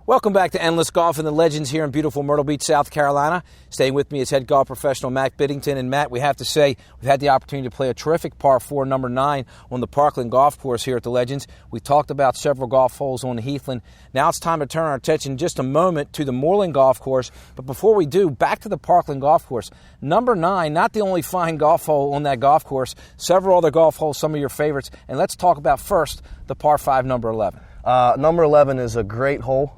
Welcome back to Endless Golf and the Legends here in beautiful Myrtle Beach, South Carolina. Staying with me is head golf professional Matt Biddington. And Matt, we have to say, we've had the opportunity to play a terrific par 4, number 9, on the Parkland golf course here at the Legends. We talked about several golf holes on the Heathland. Now it's time to turn our attention in just a moment to the Moorland golf course. But before we do, back to the Parkland golf course. Number 9, not the only fine golf hole on that golf course, several other golf holes, some of your favorites. And let's talk about first the par 5, number 11. Number 11 is a great hole.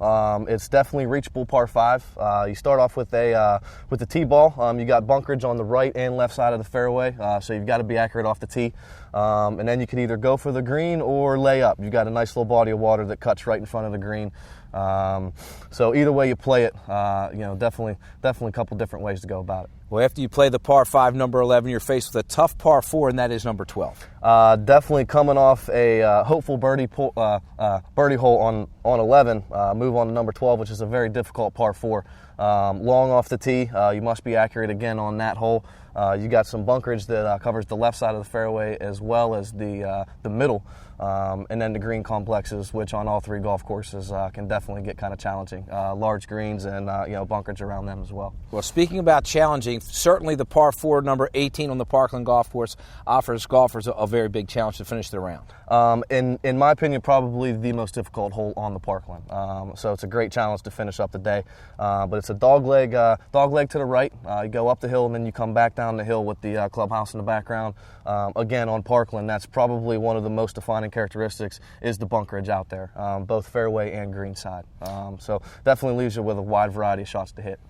It's definitely reachable par 5. You start off with the tee ball. You got bunkerage on the right and left side of the fairway, so you've got to be accurate off the tee. And then you can either go for the green or lay up. You've got a nice little body of water that cuts right in front of the green. So either way you play it, definitely a couple different ways to go about it. Well, after you play the par 5, number 11, you're faced with a tough par 4, and that is number 12. Definitely coming off a hopeful birdie hole on 11, move on to number 12, which is a very difficult par 4. Long off the tee, you must be accurate again on that hole. You got some bunkerage that covers the left side of the fairway as well as the middle, and then the green complexes, which on all 3 golf courses can definitely get kind of challenging. Large greens and bunkerage around them as well. Well, speaking about challenging, certainly the par 4, number 18 on the Parkland golf course offers golfers a very big challenge to finish the round. In my opinion, probably the most difficult hole on the Parkland. So it's a great challenge to finish up the day. But it's a dog leg to the right. You go up the hill and then you come back down the hill with the clubhouse in the background. Again, on Parkland, that's probably one of the most defining characteristics is the bunkerage out there, both fairway and green side. So definitely leaves you with a wide variety of shots to hit.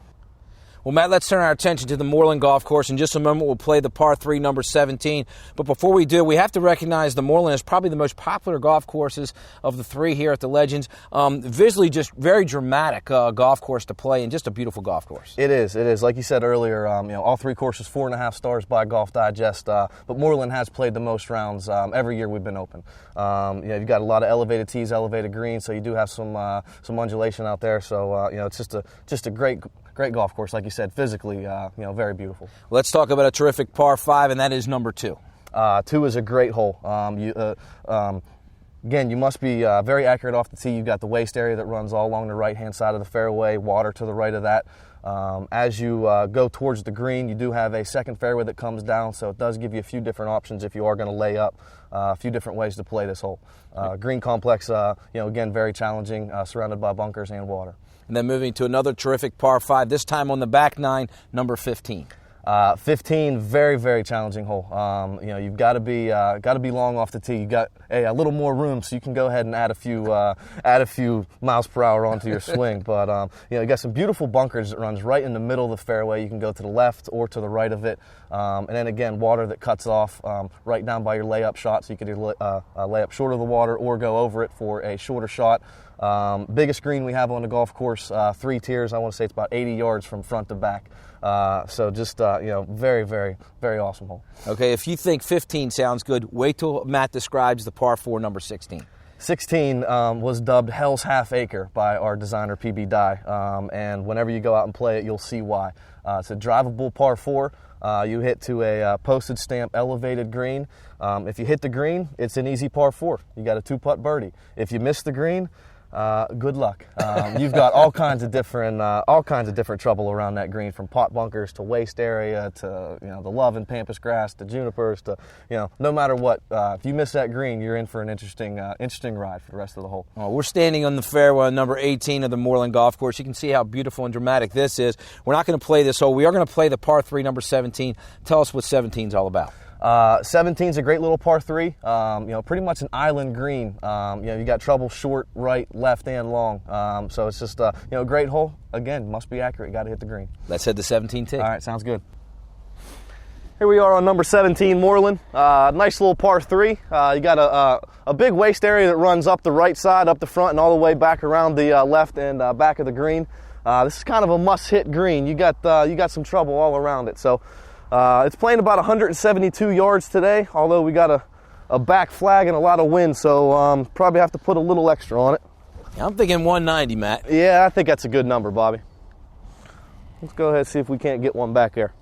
Well, Matt, let's turn our attention to the Moorland golf course. In just a moment, we'll play the par 3, number 17. But before we do, we have to recognize the Moorland is probably the most popular golf courses of the 3 here at the Legends. Visually, just very dramatic golf course to play and just a beautiful golf course. It is. Like you said earlier, all 3 courses 4.5 stars by Golf Digest. But Moorland has played the most rounds every year we've been open. You've got a lot of elevated tees, elevated greens, so you do have some undulation out there. So it's just a great golf course, like you said, physically, very beautiful. Let's talk about a terrific par 5, and that is number 2. 2 is a great hole. Again, you must be very accurate off the tee. You've got the waist area that runs all along the right-hand side of the fairway, water to the right of that. As you go towards the green, you do have a second fairway that comes down, so it does give you a few different options if you are going to lay up, a few different ways to play this hole. Green complex, again, very challenging, surrounded by bunkers and water. And then moving to another terrific par 5, this time on the back 9, number 15. 15, very, very challenging hole. You've got to be long off the tee. You got a little more room, so you can go ahead and add a few miles per hour onto your swing. But you got some beautiful bunkers that runs right in the middle of the fairway. You can go to the left or to the right of it, and then again water that cuts off right down by your layup shot, so you could either lay up short of the water or go over it for a shorter shot. Biggest green we have on the golf course, 3 tiers. I want to say it's about 80 yards from front to back. So just, very, very, very awesome hole. Okay, if you think 15 sounds good, wait till Matt describes the par 4, number 16. 16 was dubbed Hell's Half Acre by our designer, PB Dye. And whenever you go out and play it, you'll see why. It's a drivable par 4. You hit to a postage stamp elevated green. If you hit the green, it's an easy par 4. You got a 2-putt birdie. If you miss the green, good luck. You've got all kinds of different trouble around that green, from pot bunkers to waist area to the love and pampas grass to junipers to no matter what. If you miss that green, you're in for an interesting ride for the rest of the hole. We're standing on the fairway, number 18 of the Moorland golf course. You can see how beautiful and dramatic this is. We're not going to play this hole. We are going to play the par 3, number 17. Tell us what 17 is all about. 17 is a great little par 3, pretty much an island green. You got trouble short, right, left, and long. So it's just, a great hole. Again, must be accurate. Got to hit the green. Let's head to 17 tee. All right, sounds good. Here we are on number 17, Moorland. Nice little par 3. You got a big waist area that runs up the right side, up the front, and all the way back around the left and back of the green. This is kind of a must-hit green. You got some trouble all around it. So it's playing about 172 yards today, although we got a back flag and a lot of wind, so probably have to put a little extra on it. I'm thinking 190, Matt. Yeah, I think that's a good number, Bobby. Let's go ahead and see if we can't get one back there.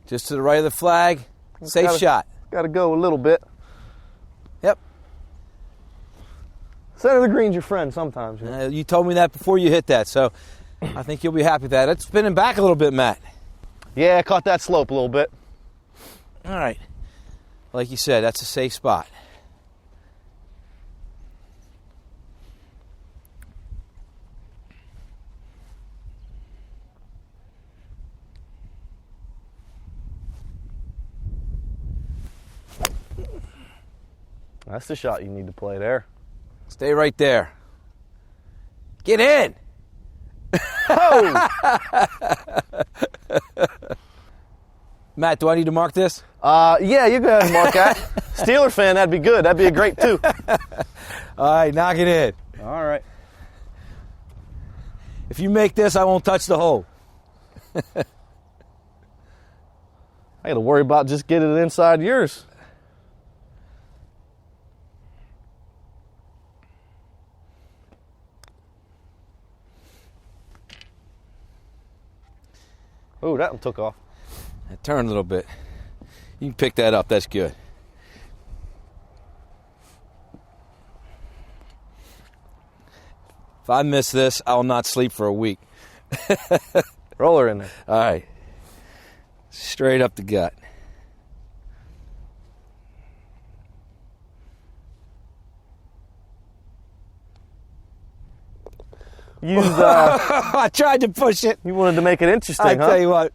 Just to the right of the flag. Safe shot. Got to go a little bit. Yep. Center of the green's your friend sometimes. You know? You told me that before you hit that, so I think you'll be happy with that. It's spinning back a little bit, Matt. Yeah, I caught that slope a little bit. All right. Like you said, that's a safe spot. That's the shot you need to play there. Stay right there. Get in. Oh! Matt, do I need to mark this? Yeah, you go ahead and mark that. Steeler fan, that'd be good. That'd be a great two. All right, knock it in. All right. If you make this, I won't touch the hole. I got to worry about just getting it inside yours. Oh, that one took off. It turned a little bit. You can pick that up. That's good. If I miss this, I will not sleep for a week. Roll her in there. All right. Straight up the gut. I tried to push it. You wanted to make it interesting, I tell you what,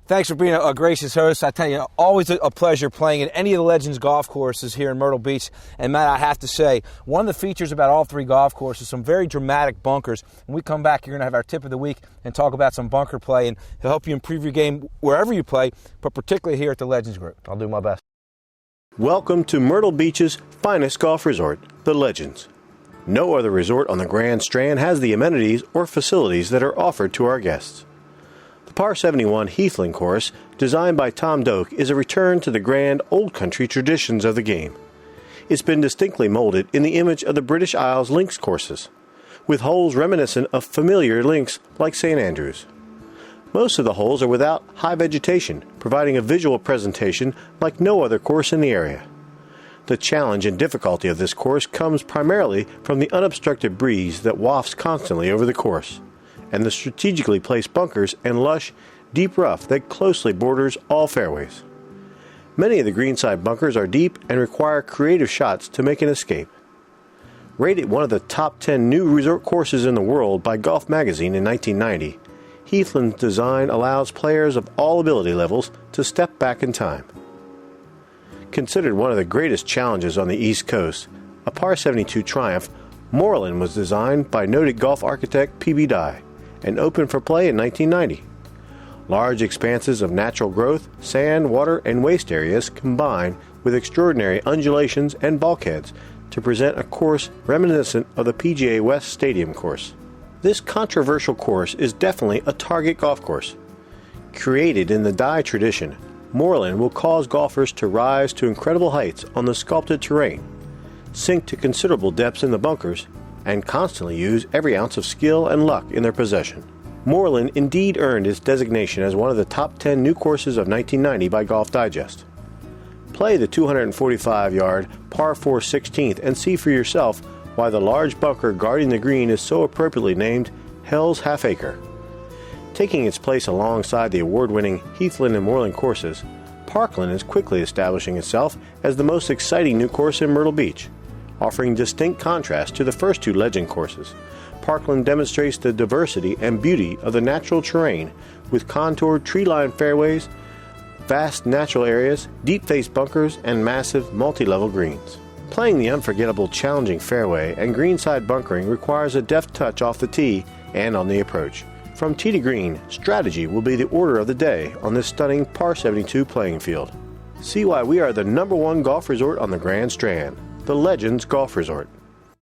thanks for being a gracious host. I tell you, always a pleasure playing at any of the Legends golf courses here in Myrtle Beach. And Matt, I have to say, one of the features about all three golf courses, some very dramatic bunkers. When we come back, you're going to have our tip of the week and talk about some bunker play, and he'll help you improve your game wherever you play, but particularly here at the Legends Group. I'll do my best. Welcome to Myrtle Beach's finest golf resort, the Legends. No other resort on the Grand Strand has the amenities or facilities that are offered to our guests. The Par 71 Heathland course, designed by Tom Doak, is a return to the grand old country traditions of the game. It's been distinctly molded in the image of the British Isles links courses, with holes reminiscent of familiar links like St. Andrews. Most of the holes are without high vegetation, providing a visual presentation like no other course in the area. The challenge and difficulty of this course comes primarily from the unobstructed breeze that wafts constantly over the course, and the strategically placed bunkers and lush, deep rough that closely borders all fairways. Many of the greenside bunkers are deep and require creative shots to make an escape. Rated one of the top 10 new resort courses in the world by Golf Magazine in 1990, Heathland's design allows players of all ability levels to step back in time. Considered one of the greatest challenges on the East Coast, a Par 72 Triumph, Moorland was designed by noted golf architect P.B. Dye and opened for play in 1990. Large expanses of natural growth, sand, water, and waste areas combine with extraordinary undulations and bulkheads to present a course reminiscent of the PGA West Stadium course. This controversial course is definitely a target golf course. Created in the Dye tradition, Moorland will cause golfers to rise to incredible heights on the sculpted terrain, sink to considerable depths in the bunkers, and constantly use every ounce of skill and luck in their possession. Moorland indeed earned its designation as one of the top 10 new courses of 1990 by Golf Digest. Play the 245-yard par 4 16th and see for yourself why the large bunker guarding the green is so appropriately named Hell's Half Acre. Taking its place alongside the award-winning Heathland and Moorland courses, Parkland is quickly establishing itself as the most exciting new course in Myrtle Beach. Offering distinct contrast to the first two Legend courses, Parkland demonstrates the diversity and beauty of the natural terrain with contoured tree-lined fairways, vast natural areas, deep-faced bunkers, and massive multi-level greens. Playing the unforgettable challenging fairway and greenside bunkering requires a deft touch off the tee and on the approach. From tee to green, strategy will be the order of the day on this stunning Par 72 playing field. See why we are the #1 golf resort on the Grand Strand, the Legends Golf Resort.